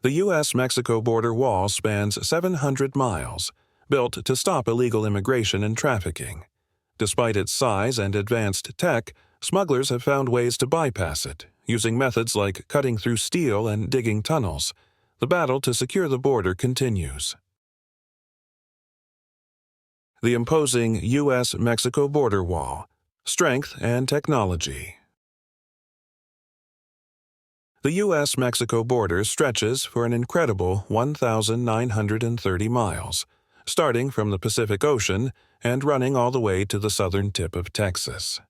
The U.S.-Mexico border wall spans 700 miles, built to stop illegal immigration and trafficking. Despite its size and advanced tech, smugglers have found ways to bypass it, using methods like cutting through steel and digging tunnels. The battle to secure the border continues. The imposing U.S.-Mexico border wall. Strength and technology. The U.S.-Mexico border stretches for an incredible 1,930 miles, starting from the Pacific Ocean and running all the way to the southern tip of Texas.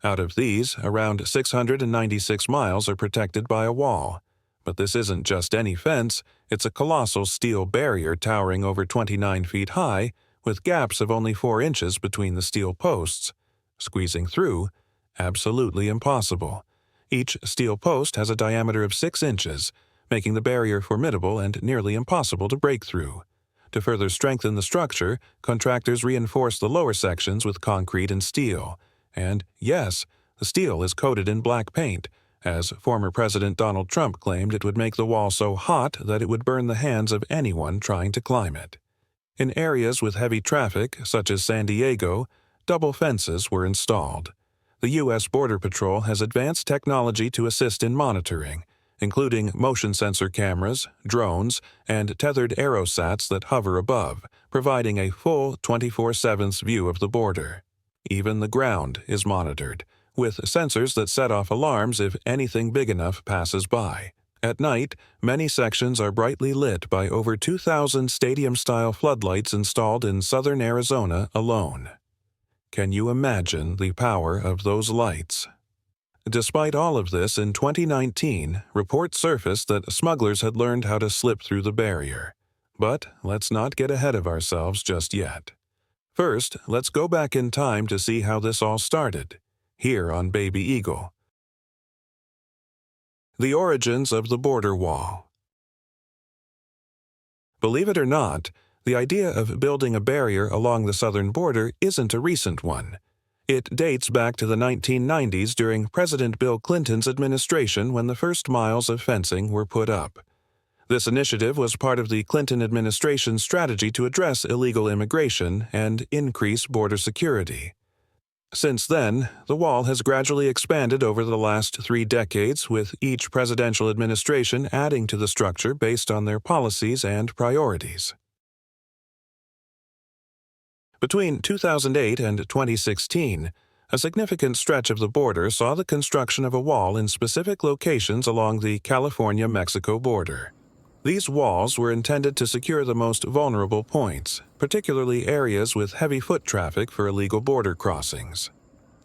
Out of these, around 696 miles are protected by a wall. But this isn't just any fence, it's a colossal steel barrier towering over 29 feet high, with gaps of only 4 inches between the steel posts. Squeezing through? Absolutely impossible. Each steel post has a diameter of 6 inches, making the barrier formidable and nearly impossible to break through. To further strengthen the structure, contractors reinforce the lower sections with concrete and steel. And, yes, the steel is coated in black paint, as former President Donald Trump claimed it would make the wall so hot that it would burn the hands of anyone trying to climb it. In areas with heavy traffic, such as San Diego, double fences were installed. The U.S. Border Patrol has advanced technology to assist in monitoring, including motion sensor cameras, drones, and tethered aerosats that hover above, providing a full 24/7 view of the border. Even the ground is monitored, with sensors that set off alarms if anything big enough passes by. At night, many sections are brightly lit by over 2,000 stadium-style floodlights installed in southern Arizona alone. Can you imagine the power of those lights? Despite all of this, in 2019, reports surfaced that smugglers had learned how to slip through the barrier. But let's not get ahead of ourselves just yet. First, let's go back in time to see how this all started, here on Baby Eagle. The origins of the border wall. Believe it or not, the idea of building a barrier along the southern border isn't a recent one. It dates back to the 1990s during President Bill Clinton's administration when the first miles of fencing were put up. This initiative was part of the Clinton administration's strategy to address illegal immigration and increase border security. Since then, the wall has gradually expanded over the last 3 decades, with each presidential administration adding to the structure based on their policies and priorities. Between 2008 and 2016, a significant stretch of the border saw the construction of a wall in specific locations along the California-Mexico border. These walls were intended to secure the most vulnerable points, particularly areas with heavy foot traffic for illegal border crossings.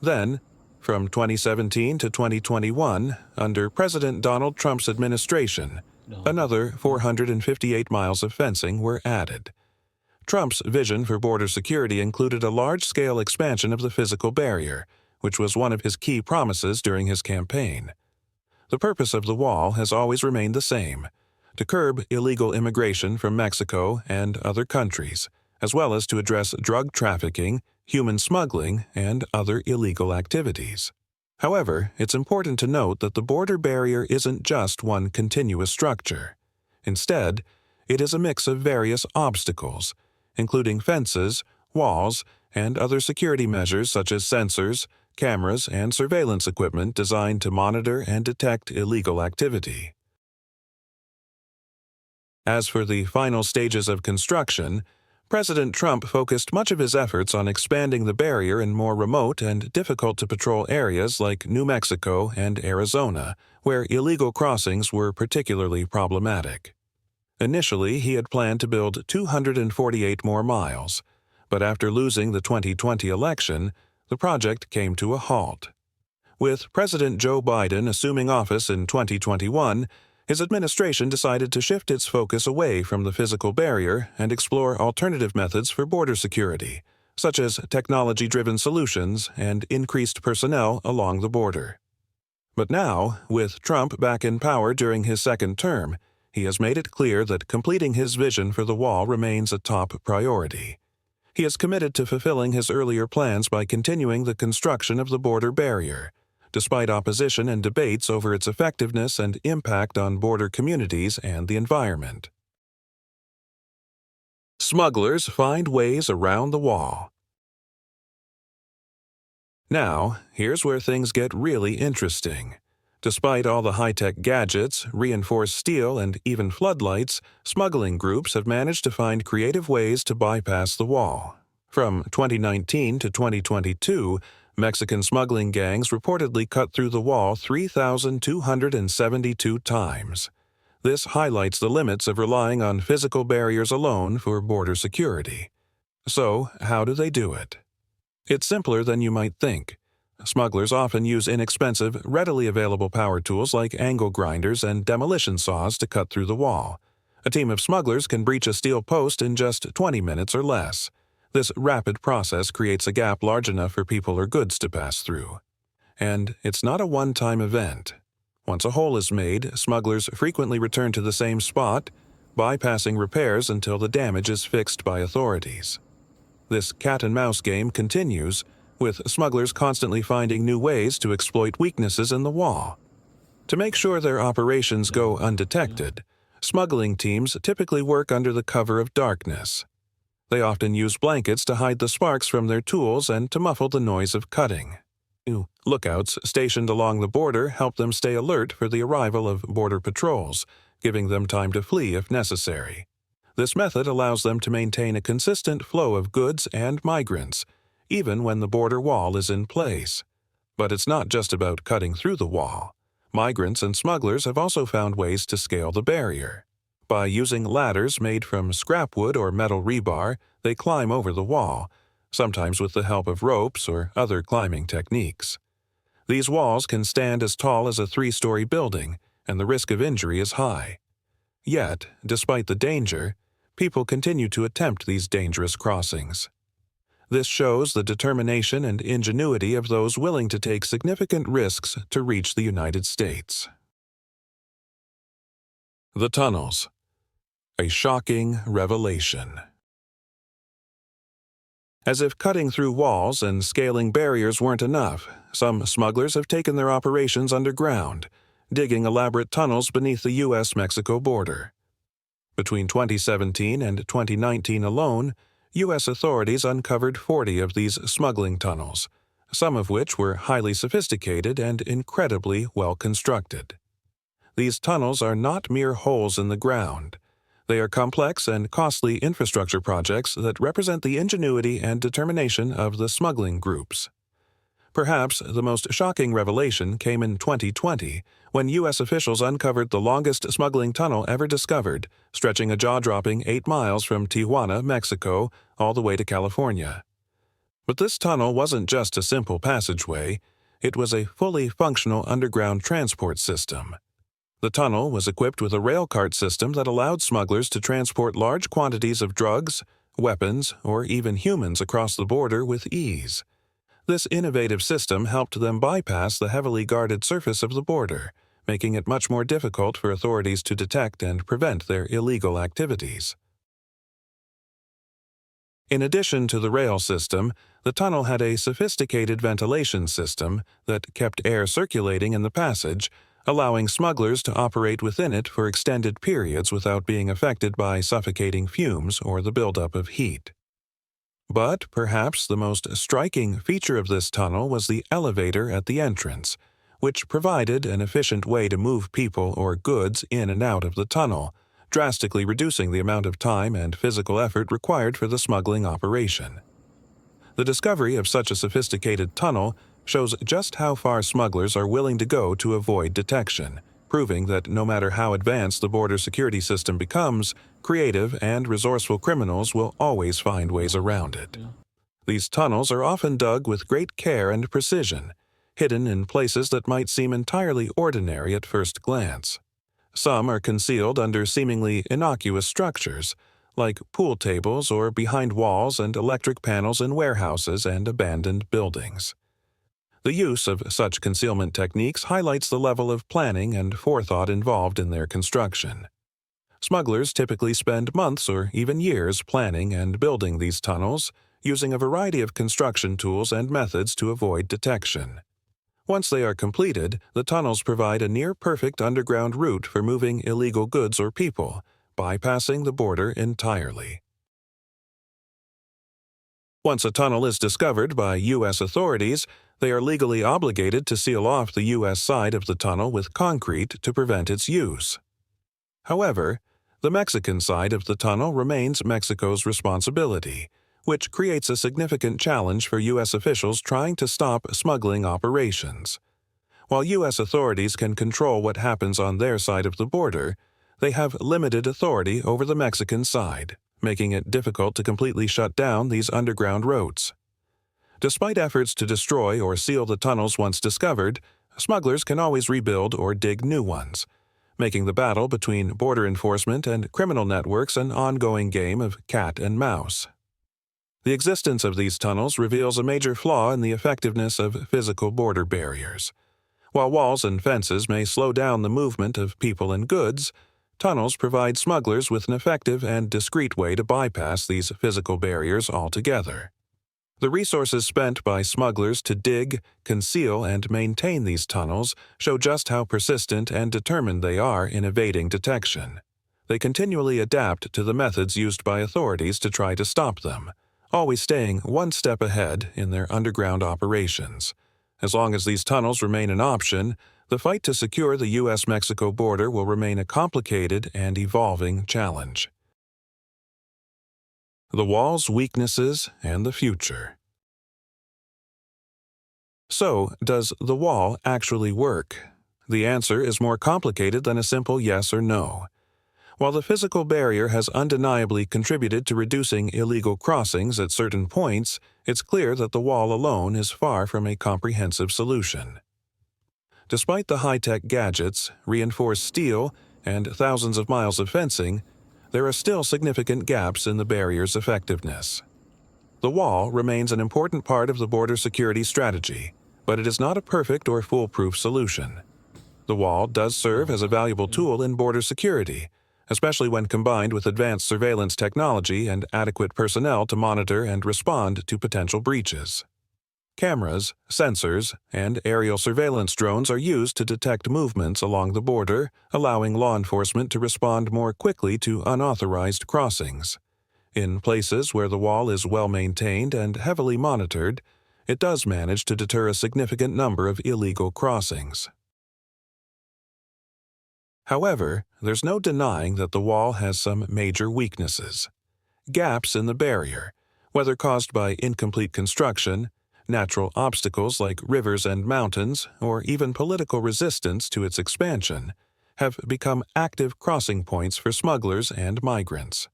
Then, from 2017 to 2021, under President Donald Trump's administration, another 458 miles of fencing were added. Trump's vision for border security included a large-scale expansion of the physical barrier, which was one of his key promises during his campaign. The purpose of the wall has always remained the same: to curb illegal immigration from Mexico and other countries, as well as to address drug trafficking, human smuggling, and other illegal activities. However, it's important to note that the border barrier isn't just one continuous structure. Instead, it is a mix of various obstacles, including fences, walls, and other security measures such as sensors, cameras, and surveillance equipment designed to monitor and detect illegal activity. As for the final stages of construction, President Trump focused much of his efforts on expanding the barrier in more remote and difficult-to-patrol areas like New Mexico and Arizona, where illegal crossings were particularly problematic. Initially, he had planned to build 248 more miles, but after losing the 2020 election, the project came to a halt. With President Joe Biden assuming office in 2021, his administration decided to shift its focus away from the physical barrier and explore alternative methods for border security, such as technology-driven solutions and increased personnel along the border. But now, with Trump back in power during his second term, he has made it clear that completing his vision for the wall remains a top priority. He is committed to fulfilling his earlier plans by continuing the construction of the border barrier, despite opposition and debates over its effectiveness and impact on border communities and the environment. Smugglers find ways around the wall. Now, here's where things get really interesting. Despite all the high-tech gadgets, reinforced steel, and even floodlights, smuggling groups have managed to find creative ways to bypass the wall. From 2019 to 2022, Mexican smuggling gangs reportedly cut through the wall 3,272 times. This highlights the limits of relying on physical barriers alone for border security. So, how do they do it? It's simpler than you might think. Smugglers often use inexpensive, readily available power tools like angle grinders and demolition saws to cut through the wall. A team of smugglers can breach a steel post in just 20 minutes or less. This rapid process creates a gap large enough for people or goods to pass through. And it's not a one-time event. Once a hole is made, smugglers frequently return to the same spot, bypassing repairs until the damage is fixed by authorities. This cat-and-mouse game continues, with smugglers constantly finding new ways to exploit weaknesses in the wall. To make sure their operations go undetected, smuggling teams typically work under the cover of darkness. They often use blankets to hide the sparks from their tools and to muffle the noise of cutting. Lookouts stationed along the border help them stay alert for the arrival of border patrols, giving them time to flee if necessary. This method allows them to maintain a consistent flow of goods and migrants, even when the border wall is in place. But it's not just about cutting through the wall. Migrants and smugglers have also found ways to scale the barrier. By using ladders made from scrap wood or metal rebar, they climb over the wall, sometimes with the help of ropes or other climbing techniques. These walls can stand as tall as a 3-story building, and the risk of injury is high. Yet, despite the danger, people continue to attempt these dangerous crossings. This shows the determination and ingenuity of those willing to take significant risks to reach the United States. The tunnels. A shocking revelation. As if cutting through walls and scaling barriers weren't enough, some smugglers have taken their operations underground, digging elaborate tunnels beneath the U.S.-Mexico border. Between 2017 and 2019 alone, U.S. authorities uncovered 40 of these smuggling tunnels, some of which were highly sophisticated and incredibly well constructed. These tunnels are not mere holes in the ground. They are complex and costly infrastructure projects that represent the ingenuity and determination of the smuggling groups. Perhaps the most shocking revelation came in 2020, when U.S. officials uncovered the longest smuggling tunnel ever discovered, stretching a jaw-dropping 8 miles from Tijuana, Mexico, all the way to California. But this tunnel wasn't just a simple passageway. It was a fully functional underground transport system. The tunnel was equipped with a rail cart system that allowed smugglers to transport large quantities of drugs, weapons, or even humans across the border with ease. This innovative system helped them bypass the heavily guarded surface of the border, making it much more difficult for authorities to detect and prevent their illegal activities. In addition to the rail system, the tunnel had a sophisticated ventilation system that kept air circulating in the passage, allowing smugglers to operate within it for extended periods without being affected by suffocating fumes or the buildup of heat. But perhaps the most striking feature of this tunnel was the elevator at the entrance, which provided an efficient way to move people or goods in and out of the tunnel, drastically reducing the amount of time and physical effort required for the smuggling operation. The discovery of such a sophisticated tunnel shows just how far smugglers are willing to go to avoid detection, proving that no matter how advanced the border security system becomes, creative and resourceful criminals will always find ways around it. These tunnels are often dug with great care and precision, hidden in places that might seem entirely ordinary at first glance. Some are concealed under seemingly innocuous structures, like pool tables or behind walls and electric panels in warehouses and abandoned buildings. The use of such concealment techniques highlights the level of planning and forethought involved in their construction. Smugglers typically spend months or even years planning and building these tunnels, using a variety of construction tools and methods to avoid detection. Once they are completed, the tunnels provide a near-perfect underground route for moving illegal goods or people, bypassing the border entirely. Once a tunnel is discovered by U.S. authorities, they are legally obligated to seal off the U.S. side of the tunnel with concrete to prevent its use. However, the Mexican side of the tunnel remains Mexico's responsibility, which creates a significant challenge for U.S. officials trying to stop smuggling operations. While U.S. authorities can control what happens on their side of the border, they have limited authority over the Mexican side, making it difficult to completely shut down these underground roads. Despite efforts to destroy or seal the tunnels once discovered, smugglers can always rebuild or dig new ones, making the battle between border enforcement and criminal networks an ongoing game of cat and mouse. The existence of these tunnels reveals a major flaw in the effectiveness of physical border barriers. While walls and fences may slow down the movement of people and goods, tunnels provide smugglers with an effective and discreet way to bypass these physical barriers altogether. The resources spent by smugglers to dig, conceal, and maintain these tunnels show just how persistent and determined they are in evading detection. They continually adapt to the methods used by authorities to try to stop them, always staying one step ahead in their underground operations. As long as these tunnels remain an option, the fight to secure the U.S.-Mexico border will remain a complicated and evolving challenge. The wall's weaknesses and the future. So, does the wall actually work? The answer is more complicated than a simple yes or no. While the physical barrier has undeniably contributed to reducing illegal crossings at certain points, it's clear that the wall alone is far from a comprehensive solution. Despite the high-tech gadgets, reinforced steel, and thousands of miles of fencing, there are still significant gaps in the barrier's effectiveness. The wall remains an important part of the border security strategy, but it is not a perfect or foolproof solution. The wall does serve as a valuable tool in border security, especially when combined with advanced surveillance technology and adequate personnel to monitor and respond to potential breaches. Cameras, sensors, and aerial surveillance drones are used to detect movements along the border, allowing law enforcement to respond more quickly to unauthorized crossings. In places where the wall is well maintained and heavily monitored, it does manage to deter a significant number of illegal crossings. However, there's no denying that the wall has some major weaknesses. Gaps in the barrier, whether caused by incomplete construction, natural obstacles like rivers and mountains, or even political resistance to its expansion, have become active crossing points for smugglers and migrants.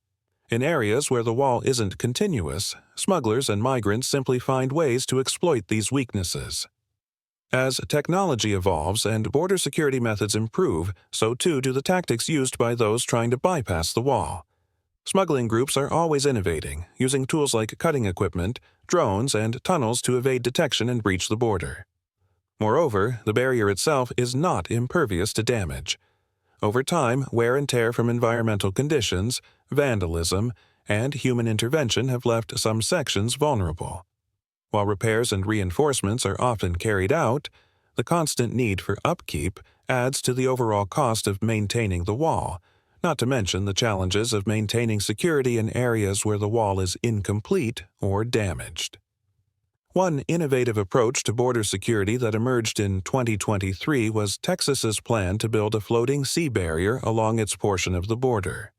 In areas where the wall isn't continuous, smugglers and migrants simply find ways to exploit these weaknesses. As technology evolves and border security methods improve, so too do the tactics used by those trying to bypass the wall. Smuggling groups are always innovating, using tools like cutting equipment, drones, and tunnels to evade detection and breach the border. Moreover, the barrier itself is not impervious to damage. Over time, wear and tear from environmental conditions, vandalism, and human intervention have left some sections vulnerable. While repairs and reinforcements are often carried out, the constant need for upkeep adds to the overall cost of maintaining the wall, not to mention the challenges of maintaining security in areas where the wall is incomplete or damaged. One innovative approach to border security that emerged in 2023 was Texas's plan to build a floating sea barrier along its portion of the border.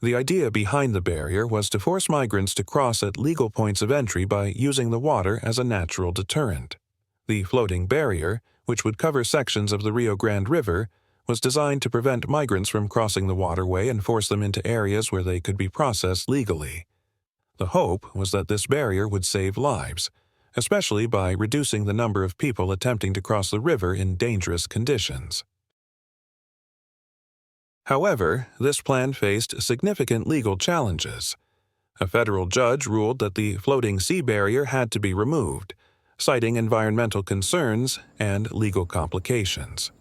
The idea behind the barrier was to force migrants to cross at legal points of entry by using the water as a natural deterrent. The floating barrier, which would cover sections of the Rio Grande River, was designed to prevent migrants from crossing the waterway and force them into areas where they could be processed legally. The hope was that this barrier would save lives, especially by reducing the number of people attempting to cross the river in dangerous conditions. However, this plan faced significant legal challenges. A federal judge ruled that the floating sea barrier had to be removed, citing environmental concerns and legal complications.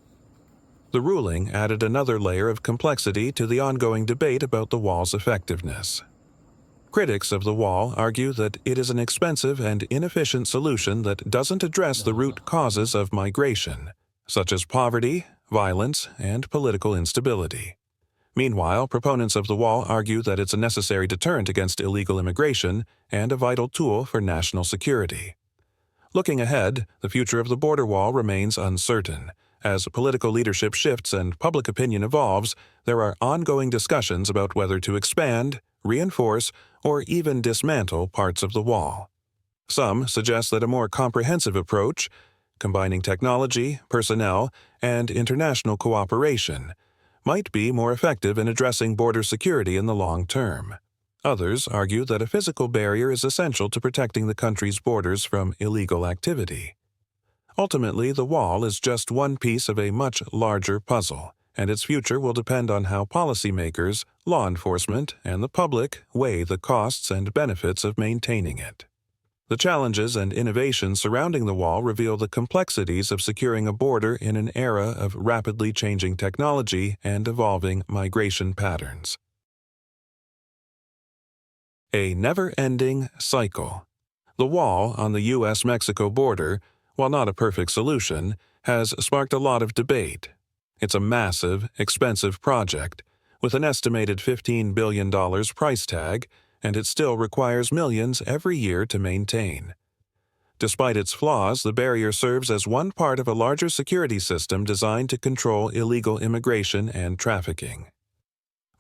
The ruling added another layer of complexity to the ongoing debate about the wall's effectiveness. Critics of the wall argue that it is an expensive and inefficient solution that doesn't address the root causes of migration, such as poverty, violence, and political instability. Meanwhile, proponents of the wall argue that it's a necessary deterrent against illegal immigration and a vital tool for national security. Looking ahead, the future of the border wall remains uncertain. As political leadership shifts and public opinion evolves, there are ongoing discussions about whether to expand, reinforce, or even dismantle parts of the wall. Some suggest that a more comprehensive approach, combining technology, personnel, and international cooperation, might be more effective in addressing border security in the long term. Others argue that a physical barrier is essential to protecting the country's borders from illegal activity. Ultimately, the wall is just one piece of a much larger puzzle, and its future will depend on how policymakers, law enforcement, and the public weigh the costs and benefits of maintaining it. The challenges and innovations surrounding the wall reveal the complexities of securing a border in an era of rapidly changing technology and evolving migration patterns. A never-ending cycle. The wall on the U.S.-Mexico border, while not a perfect solution, has sparked a lot of debate. It's a massive, expensive project, with an estimated $15 billion price tag, and it still requires millions every year to maintain. Despite its flaws, the barrier serves as one part of a larger security system designed to control illegal immigration and trafficking.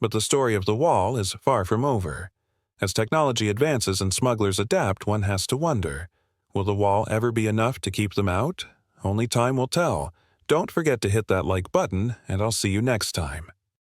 But the story of the wall is far from over. As technology advances and smugglers adapt, one has to wonder, will the wall ever be enough to keep them out? Only time will tell. Don't forget to hit that like button, and I'll see you next time.